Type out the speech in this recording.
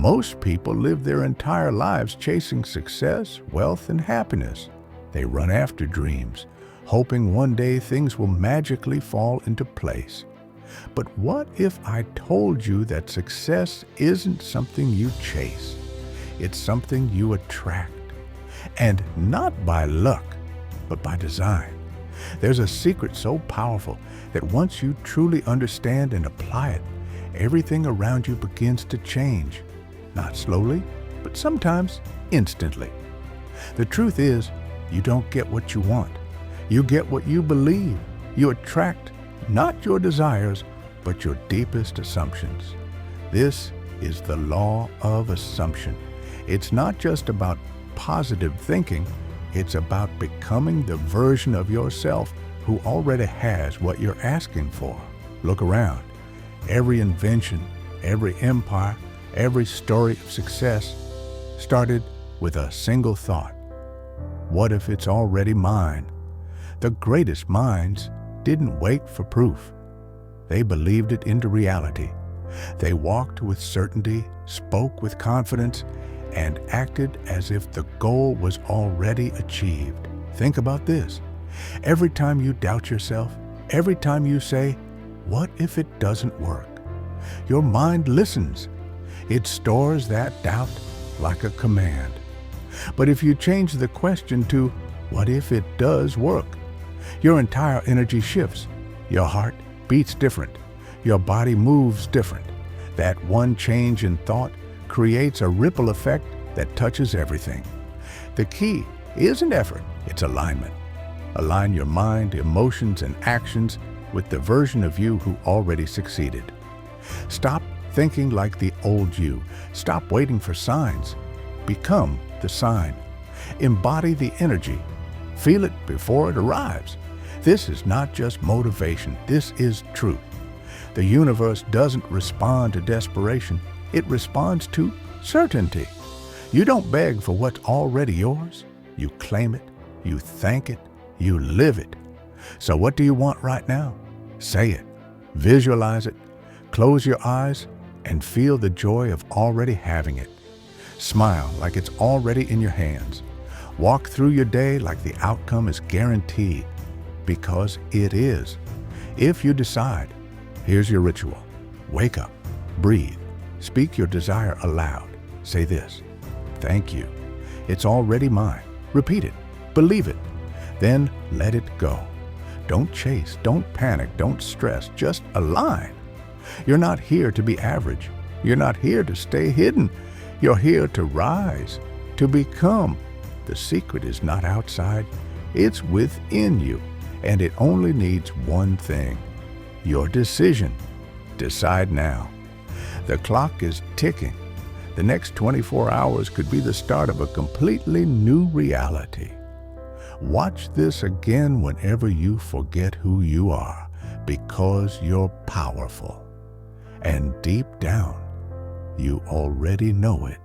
Most people live their entire lives chasing success, wealth, and happiness. They run after dreams, hoping one day things will magically fall into place. But what if I told you that success isn't something you chase? It's something you attract. And not by luck, but by design. There's a secret so powerful that once you truly understand and apply it, everything around you begins to change. Not slowly, but sometimes instantly. The truth is, you don't get what you want. You get what you believe. You attract not your desires, but your deepest assumptions. This is the law of assumption. It's not just about positive thinking, it's about becoming the version of yourself who already has what you're asking for. Look around. Every invention, every empire, every story of success started with a single thought. What if it's already mine? The greatest minds didn't wait for proof. They believed it into reality. They walked with certainty, spoke with confidence, and acted as if the goal was already achieved. Think about this. Every time you doubt yourself, every time you say, "What if it doesn't work?" your mind listens. It stores that doubt like a command. But if you change the question to, "What if it does work?" your entire energy shifts. Your heart beats different. Your body moves different. That one change in thought creates a ripple effect that touches everything. The key isn't effort, it's alignment. Align your mind, emotions, and actions with the version of you who already succeeded. Stop thinking like the old you. Stop waiting for signs. Become the sign. Embody the energy. Feel it before it arrives. This is not just motivation, this is truth. The universe doesn't respond to desperation, it responds to certainty. You don't beg for what's already yours. You claim it, you thank it, you live it. So what do you want right now? Say it, visualize it, close your eyes, and feel the joy of already having it. Smile like it's already in your hands. Walk through your day like the outcome is guaranteed, because it is. If you decide, here's your ritual. Wake up, breathe, speak your desire aloud. Say this, "Thank you. It's already mine." Repeat it, believe it, then let it go. Don't chase, don't panic, don't stress, just align. You're not here to be average. You're not here to stay hidden. You're here to rise, to become. The secret is not outside, it's within you, and it only needs one thing, your decision. Decide now. The clock is ticking. The next 24 hours could be the start of a completely new reality. Watch this again whenever you forget who you are, because you're powerful. And deep down, you already know it.